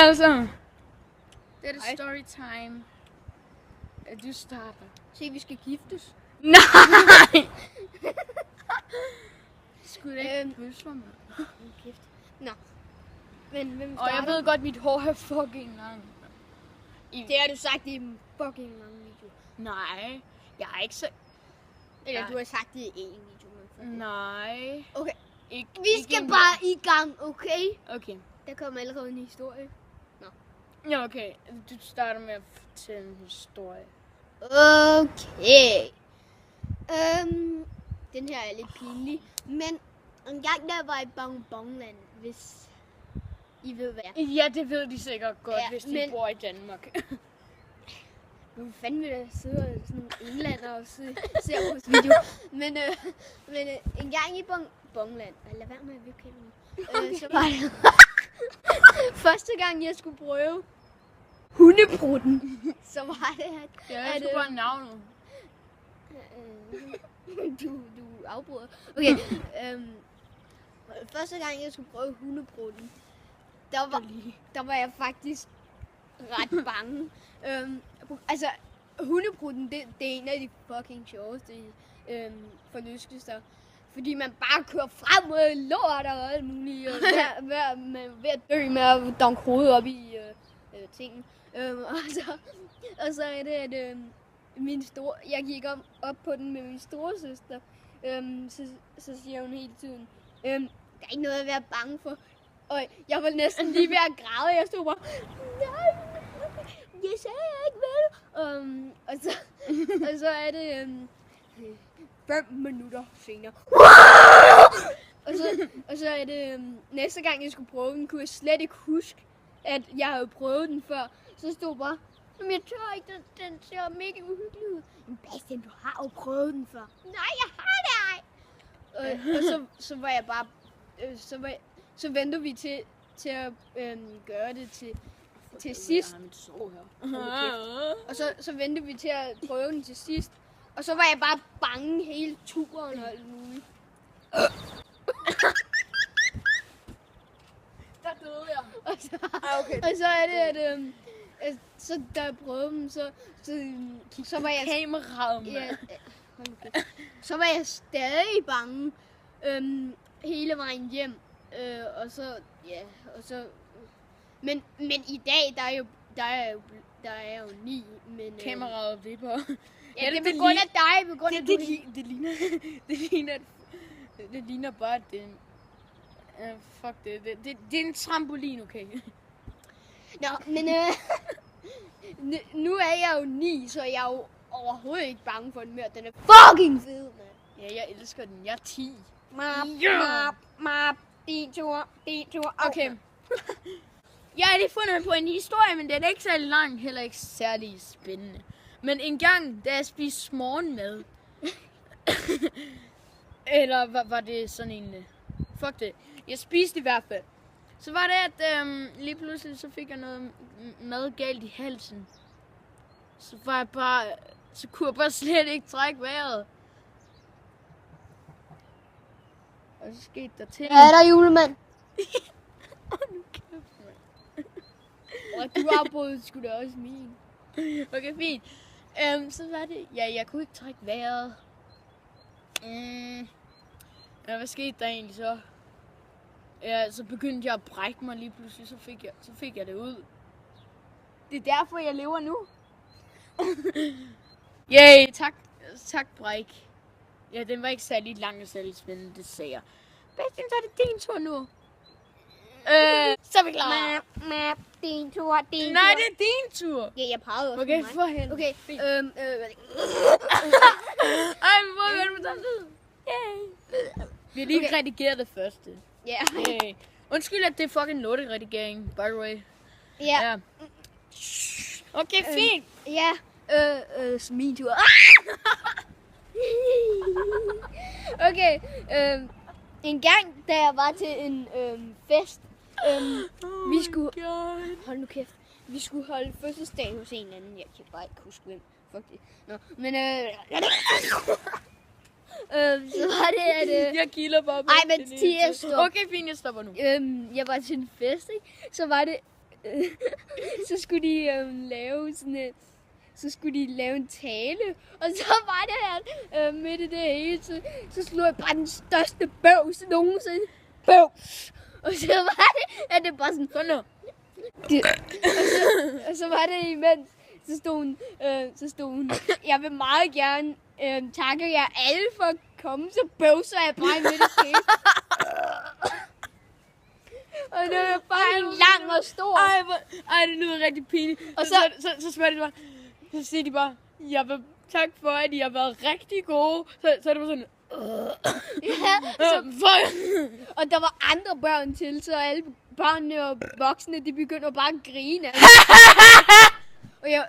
alle sammen. Det er det story time. Du starter. Se, vi skal giftes. Nej! Skulle det ikke bøsse mig? Kæft. Nå. Men hvem Og starter? jeg ved godt, mit hår er fucking lang. Det har du sagt i en fucking lang video. Nej, jeg er ikke så... Eller Nej. du har sagt det i en video. Men Nej. okay. Ikke, Vi skal ikke bare i gang, okay? Okay. Der kommer allerede en historie. Ja, okay. Du starter med at fortælle en historie. Okay. Den her er lidt pinlig. Men en gang der var i Bonbonland, hvis I ved hvad. Ja, det ved de sikkert godt, Ja, hvis de men- bor i Danmark. Nu fanden vil der sidde sådan nogle englænder og ser vores video. Men en gang i Bonbonland, lad være med at vippe kameraet, så var det første gang jeg skulle prøve hundeprutten, så var det Ja, jeg skulle bare navnet. du afbryder. Okay, første gang jeg skulle prøve hundeprutten, der var jeg faktisk ret bange. Altså, hundeprutten, det er en af de fucking sjoveste forlystelser. Fordi man bare kører frem og lort og alt muligt. Og man er ved at dø med at donke hovedet op i tingen. Og så er det, at jeg gik op på den med min storesøster. Så siger hun hele tiden, der er ikke noget at være bange for. Og jeg var næsten lige ved at græde. Jeg stod bare, nej, jeg sagde ikke vel. Og så er det 5 minutter senere. Og så er det næste gang jeg skulle prøve den, kunne jeg slet ikke huske, at jeg havde prøvet den før. Så stod bare, men jeg tør ikke, den ser mega uhyggelig ud. Men Bastian, du har jo prøvet den før. Nej, jeg har det ej. Og så var jeg bare, så ventede vi til at gøre det til sidst. Og så ventede vi til at prøve den til sidst. Og så var jeg bare bange hele turen og alt muligt. Der døde jeg. Og så er det, at så da jeg prøvede dem, så var jeg... Kameraet, mand. Ja, så var jeg stadig bange hele vejen hjem. Men i dag, der er jo 9. Men, Kameraet vipper. Ja, det er på grund af dig, på grund af Det ligner bare, at det er en... fuck det. Det er en trampolin, okay? Nå, men nu er jeg jo 9, så jeg er jo overhovedet ikke bange for den mere. Den er fucking fed, mand. Ja, jeg elsker den. Jeg er 10. Din tur. Okay. Jeg har lige fundet på en historie, men den er ikke særlig lang, heller ikke særlig spændende. Men en gang, da jeg spiste morgenmad, eller var det sådan en... Fuck det. Jeg spiste i hvert fald. Så var det, at lige pludselig så fik jeg noget mad galt i halsen. Så kunne jeg bare slet ikke trække vejret. Og så skete der ting. Ja, der er julemand. Nu kæft, mand. Og du afbrød sgu da også min. Okay, fint. Så var det... Ja, jeg kunne ikke trække vejret. Ja, hvad skete der egentlig så? Ja, så begyndte jeg at brække mig lige pludselig, så fik jeg det ud. Det er derfor, jeg lever nu. Yay, tak Bræk. Ja, den var ikke særlig lang og særlig spændende, det sagde jeg. Bastian, så er det din tur nu. Så er vi klar. Din tur. Nej, det er din tur. Ja, jeg pegede også Okay, på mig. for helvede. Okay, Fint. Ej, men hvor er det med samtidig? Yay. Vi har lige Okay. redigeret det første. ja. Yay. Undskyld, at det er fucking lorteredigering, by the way. Ja. Okay, fint. Ja. Min tur. Okay. En gang, da jeg var til en fest, vi skulle... Hold nu kæft. Vi skulle holde fødselsdag hos en eller anden. Jeg kan bare ikke huske hvem. Fuck det. Nå, men så var det, at... Jeg kilder bare på Ej, men Tia, stop. Okay, fint, jeg stopper nu. Jeg var til en fest, ikke? Så var det... så skulle de lave sådan en, så skulle de lave en tale, og så var det her midt i det hele, så slog jeg bare den største bøvs nogensinde. Bøvs! Og så var det, at det bare sådan, Kom nu. og så var det imens, så stod hun, jeg vil meget gerne takke jer alle for at komme, så bøvser jeg bare midt i det hele. Og det var bare en lang og stor. Ej, det lyder rigtig pinligt. Og så spørger de bare, så siger de bare, jeg vil tak for, at I har været rigtig gode. Så er det bare sådan, Ja, og der var andre børn til, så alle børnene og voksne, de begyndte bare at grine. Og jeg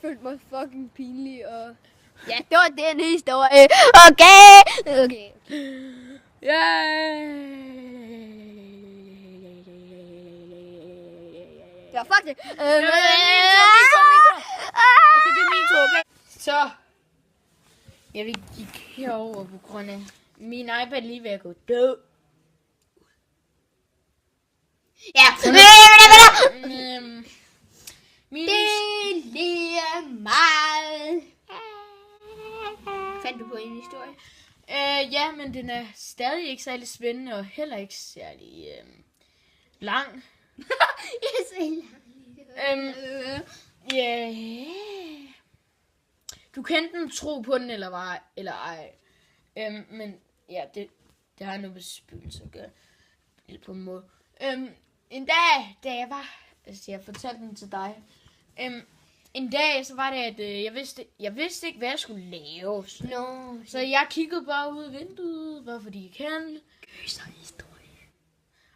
følte mig fucking pinlig, og ja, det var den historie. Okay. Det var fuck det. Okay, det er min tur, okay? Så. Jeg vil kigge herover på grund af min iPad lige ved at gå død. Ja. Min... Det lige meget. Fandt du på en historie? Ja, men den er stadig ikke særlig spændende, og heller ikke særlig lang. Jeg sagde Ja. Du kan enten tro på den, eller ej. Men ja, det har noget med spøgelser at gøre. Eller på en måde. En dag, da jeg var... Altså, jeg fortalte den til dig. En dag, så var det, at jeg vidste ikke, hvad jeg skulle lave. No. Så jeg kiggede bare ud af vinduet, bare fordi jeg kan.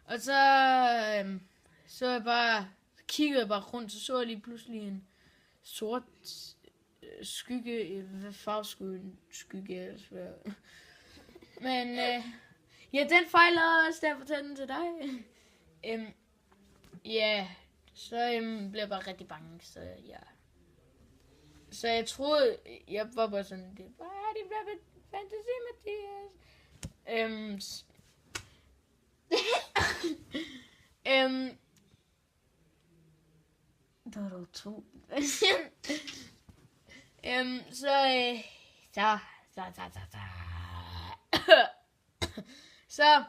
Og kiggede jeg bare rundt, så jeg lige pludselig en sort skygge. Hvad farve skulle en skygge ellers være? Men ja, den fejler også, da jeg fortalte den til dig. Ja, så blev jeg bare rigtig bange, så ja. Så jeg troede, jeg var bare sådan, det var det blev fantasi, Mathias. Der var dog to. Så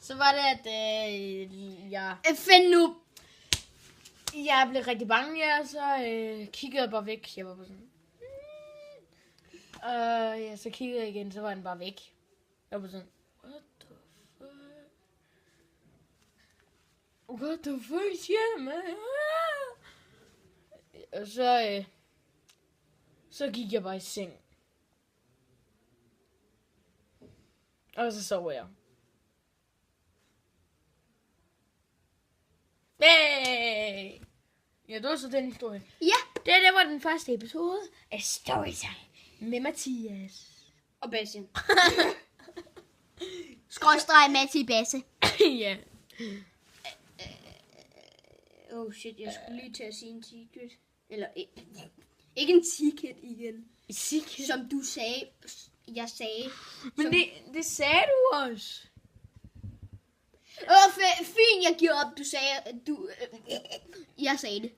så var det, at Find nu. jeg blev rigtig bange, ja, så kiggede jeg bare væk. Jeg var bare sådan... ja, så kiggede jeg igen, så var den bare væk. Jeg var sådan... What the fuck sker man? Og så gik jeg bare i seng. Og så sov jeg. Hey! Ja, det var så den historie. Ja. Det var den første episode af Storytime med Mathias. Og Basse. Skrådstreg Matti Basse. Ja. Oh shit, jeg skulle lige til at sige en secret. Eller ikke en secret igen. Secret? Som du sagde. Jeg sagde. Men som... det sagde du også. Fint, jeg giver op. Du sagde, jeg sagde det.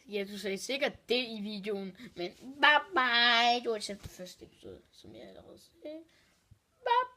Ja, du sagde sikkert det i videoen, men bye bye. Det var den første episode, som jeg allerede sagde. Bye bye.